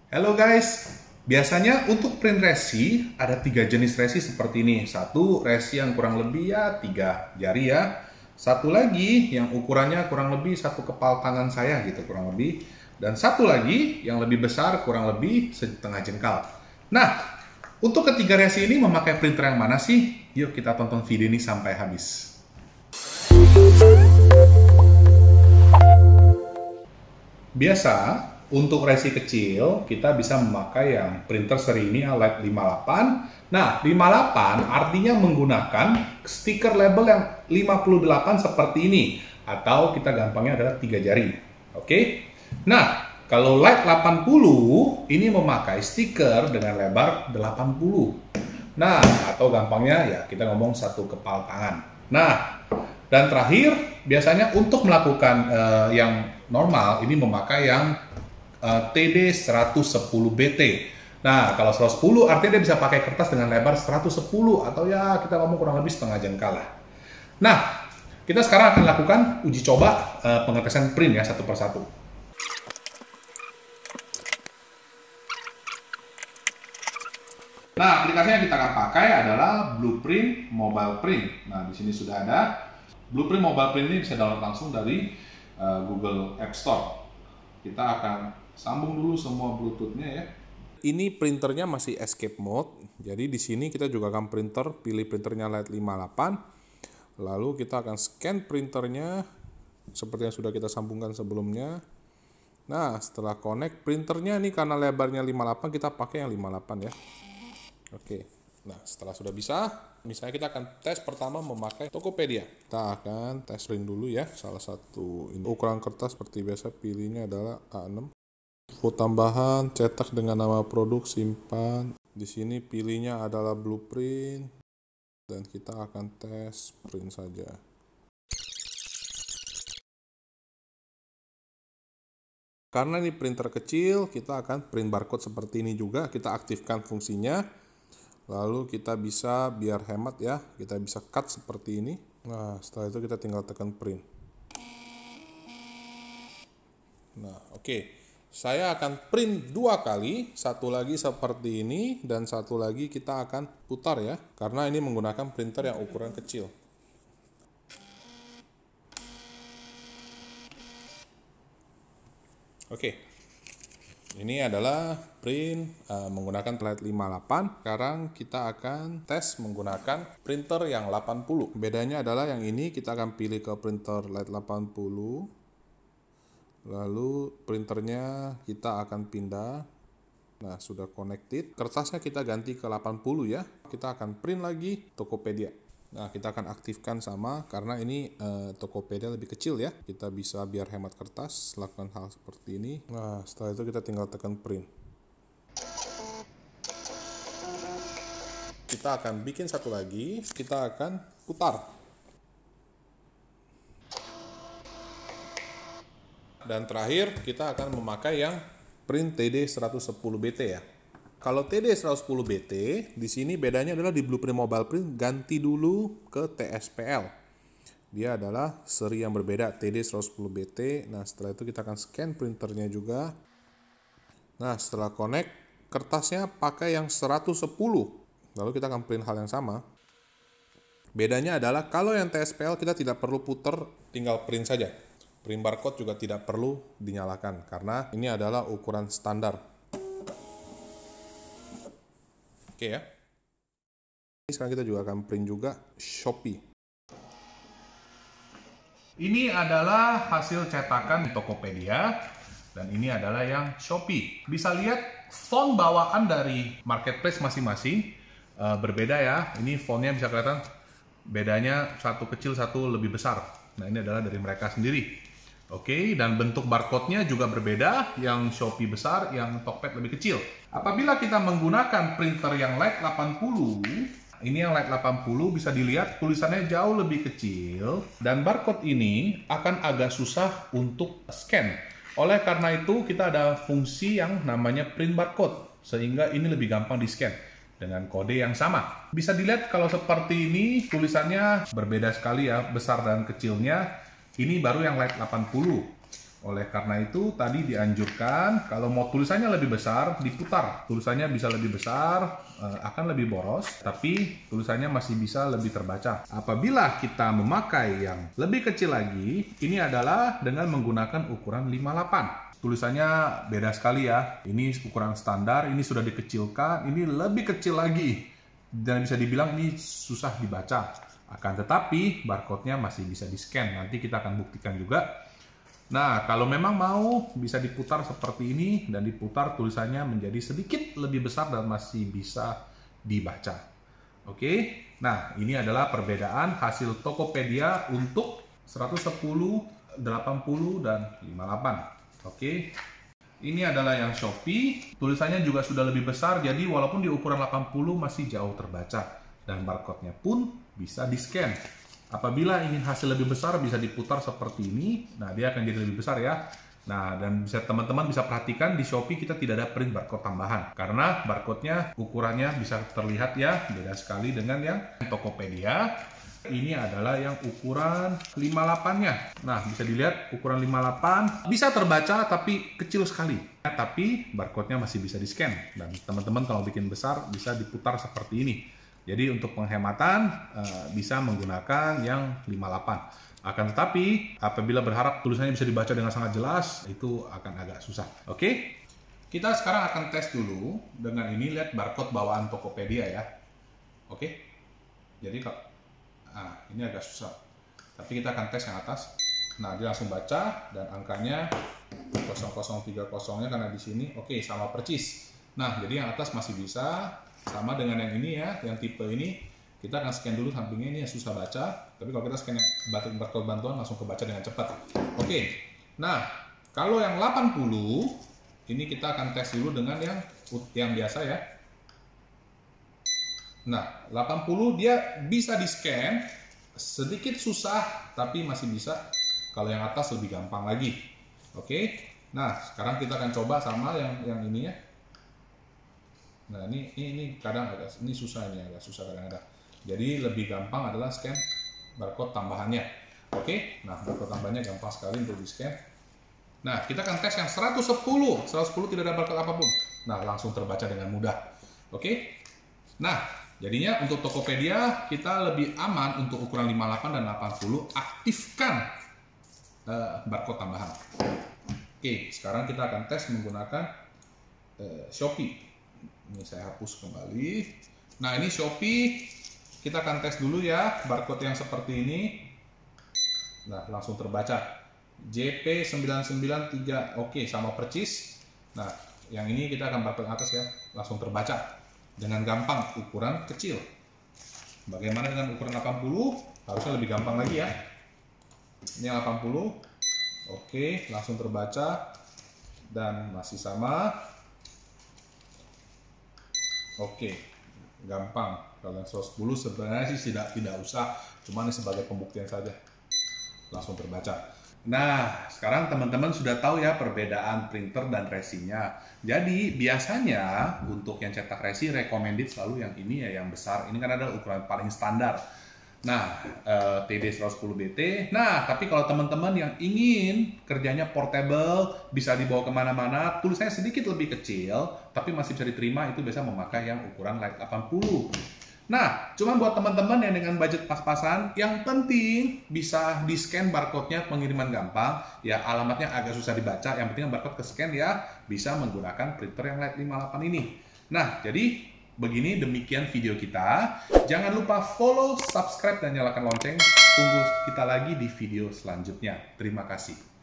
Halo guys, biasanya untuk print resi ada 3 jenis resi seperti ini. Satu resi yang kurang lebih ya 3 jari ya. Satu lagi yang ukurannya kurang lebih 1 kepal tangan saya gitu kurang lebih. Dan satu lagi yang lebih besar kurang lebih setengah jengkal. Nah, untuk ketiga resi ini memakai printer yang mana sih? Yuk kita tonton video ini sampai habis. Biasa, untuk resi kecil, kita bisa memakai yang printer seri ini LED 58. Nah, 58 artinya menggunakan stiker label yang 58 seperti ini. Atau kita gampangnya adalah 3 jari. Oke? Nah, kalau LED 80, ini memakai stiker dengan lebar 80. Nah, atau gampangnya ya kita ngomong 1 kepal tangan. Nah, dan terakhir, biasanya untuk melakukan yang normal, ini memakai yang TD 110BT. Nah, kalau 110 artinya dia bisa pakai kertas dengan lebar 110 atau ya kita ngomong kurang lebih setengah jengkal lah. Nah, kita sekarang akan lakukan uji coba pengetesan print ya satu persatu. Nah, aplikasi yang kita akan pakai adalah Blueprint Mobile Print. Nah, di sini sudah ada. Blueprint Mobile Print ini bisa download langsung dari Google App Store. Kita akan sambung dulu semua Bluetooth-nya ya. Ini printernya masih escape mode. Jadi di sini kita juga akan pilih printernya LED 58. Lalu kita akan scan printernya seperti yang sudah kita sambungkan sebelumnya. Nah, setelah connect printernya ini karena lebarnya 58 kita pakai yang 58 ya. Oke. Nah, setelah sudah bisa, misalnya kita akan tes pertama memakai Tokopedia. Kita akan tes print dulu ya. Salah satu ukuran kertas seperti biasa pilihnya adalah A6. Info tambahan, cetak dengan nama produk, simpan. Di sini pilihnya adalah Blueprint. Dan kita akan tes print saja. Karena ini printer kecil, kita akan print barcode seperti ini juga. Kita aktifkan fungsinya. Lalu kita bisa, biar hemat ya, kita bisa cut seperti ini. Nah, setelah itu kita tinggal tekan print. Nah, oke. Saya akan print 2 kali, satu lagi seperti ini, dan satu lagi kita akan putar ya, karena ini menggunakan printer yang ukuran kecil. Oke. Ini adalah print menggunakan LED 58. Sekarang kita akan tes menggunakan printer yang 80. Bedanya adalah yang ini kita akan pilih ke printer LED 80. Lalu printernya kita akan pindah. Nah, sudah connected. Kertasnya kita ganti ke 80 ya. Kita akan print lagi Tokopedia. Nah, kita akan aktifkan sama karena ini Tokopedia lebih kecil ya. Kita bisa biar hemat kertas lakukan hal seperti ini. Nah, setelah itu kita tinggal tekan print. Kita akan bikin satu lagi. Kita akan putar. Dan terakhir kita akan memakai yang print TD 110BT ya. Kalau TD 110BT, di sini bedanya adalah di Blueprint Mobile Print ganti dulu ke TSPL. Dia adalah seri yang berbeda, TD 110BT. Nah, setelah itu kita akan scan printernya juga. Nah, setelah connect, kertasnya pakai yang 110. Lalu kita akan print hal yang sama. Bedanya adalah kalau yang TSPL kita tidak perlu puter, tinggal print saja. Print barcode juga tidak perlu dinyalakan karena ini adalah ukuran standar. Oke ya. Sekarang kita juga akan print juga Shopee. Ini adalah hasil cetakan Tokopedia dan ini adalah yang Shopee. Bisa lihat font bawaan dari marketplace masing-masing berbeda ya. Ini fontnya bisa kelihatan bedanya satu kecil satu lebih besar. Nah, ini adalah dari mereka sendiri. Oke, dan bentuk barcode-nya juga berbeda, yang Shopee besar, yang Tokped lebih kecil. Apabila kita menggunakan printer yang LED 80, ini yang LED 80 bisa dilihat tulisannya jauh lebih kecil, dan barcode ini akan agak susah untuk scan. Oleh karena itu, kita ada fungsi yang namanya print barcode, sehingga ini lebih gampang di-scan dengan kode yang sama. Bisa dilihat kalau seperti ini, tulisannya berbeda sekali ya, besar dan kecilnya. Ini baru yang LED 80. Oleh karena itu tadi dianjurkan kalau mau tulisannya lebih besar diputar. Tulisannya bisa lebih besar, akan lebih boros, tapi tulisannya masih bisa lebih terbaca. Apabila kita memakai yang lebih kecil lagi, ini adalah dengan menggunakan ukuran 58. Tulisannya beda sekali ya. Ini ukuran standar, ini sudah dikecilkan, ini lebih kecil lagi. Dan bisa dibilang ini susah dibaca. Akan tetapi barcode-nya masih bisa di-scan. Nanti kita akan buktikan juga. Nah, kalau memang mau bisa diputar seperti ini dan diputar tulisannya menjadi sedikit lebih besar dan masih bisa dibaca. Oke. Nah, ini adalah perbedaan hasil Tokopedia untuk 110, 80 dan 58. Oke. Ini adalah yang Shopee. Tulisannya juga sudah lebih besar, jadi walaupun di ukuran 80 masih jauh terbaca dan barcode-nya pun bisa di-scan. Apabila ingin hasil lebih besar bisa diputar seperti ini. Nah, dia akan jadi lebih besar ya. Nah, dan bisa teman-teman bisa perhatikan di Shopee kita tidak ada print barcode tambahan. Karena barcode-nya ukurannya bisa terlihat ya, beda sekali dengan yang Tokopedia. Ini adalah yang ukuran 58-nya. Nah, bisa dilihat ukuran 58 bisa terbaca tapi kecil sekali. Tapi barcode-nya masih bisa di-scan. Dan teman-teman kalau bikin besar bisa diputar seperti ini. Jadi untuk penghematan bisa menggunakan yang 58. Akan tetapi apabila berharap tulisannya bisa dibaca dengan sangat jelas, itu akan agak susah. Oke, kita sekarang akan tes dulu dengan ini, lihat barcode bawaan Tokopedia ya. Oke, jadi ini agak susah. Tapi kita akan tes yang atas. Nah, dia langsung baca dan angkanya 0030-nya karena di sini. Oke, sama percis. Nah, jadi yang atas masih bisa. Sama dengan yang ini ya, yang tipe ini kita akan scan dulu sampingnya, ini yang susah baca. Tapi kalau kita scan yang barcode bantuan langsung kebaca dengan cepat. Oke, nah kalau yang 80 ini kita akan tes dulu dengan yang biasa ya. Nah 80 dia bisa di scan, sedikit susah tapi masih bisa. Kalau yang atas lebih gampang lagi. Oke, nah sekarang kita akan coba sama yang ini ya. Nah ini kadang ini susah, ini agak susah kadang-kadang. Jadi lebih gampang adalah scan barcode tambahannya. Oke, nah barcode tambahannya gampang sekali untuk di scan. Nah kita akan tes yang 110 tidak ada barcode apapun. Nah langsung terbaca dengan mudah. Oke, nah jadinya untuk Tokopedia kita lebih aman untuk ukuran 58 dan 80 aktifkan barcode tambahan. Oke, sekarang kita akan tes menggunakan Shopee. Ini saya hapus kembali. Nah ini Shopee, kita akan tes dulu ya barcode yang seperti ini. Nah langsung terbaca JP993. Oke, sama percis. Nah yang ini kita akan barcode atas ya, langsung terbaca dengan gampang, ukuran kecil. Bagaimana dengan ukuran 80? Harusnya lebih gampang lagi ya. Ini 80. Oke, langsung terbaca dan masih sama. Oke, gampang. Kalau yang 110 sebenarnya sih tidak usah, cuma ini sebagai pembuktian saja. Langsung terbaca. Nah, sekarang teman-teman sudah tahu ya perbedaan printer dan resinya. Jadi biasanya untuk yang cetak resi recommended selalu yang ini ya, yang besar. Ini kan adalah ukuran paling standar. Nah, TD110BT. Nah, tapi kalau teman-teman yang ingin kerjanya portable, bisa dibawa kemana-mana, tulisannya sedikit lebih kecil, tapi masih bisa diterima, itu biasa memakai yang ukuran light 80. Nah, cuma buat teman-teman yang dengan budget pas-pasan, yang penting bisa di-scan barcode-nya, pengiriman gampang, ya alamatnya agak susah dibaca, yang penting barcode ke-scan ya, bisa menggunakan printer yang light 58 ini. Nah, jadi begini, demikian video kita. Jangan lupa follow, subscribe, dan nyalakan lonceng. Tunggu kita lagi di video selanjutnya. Terima kasih.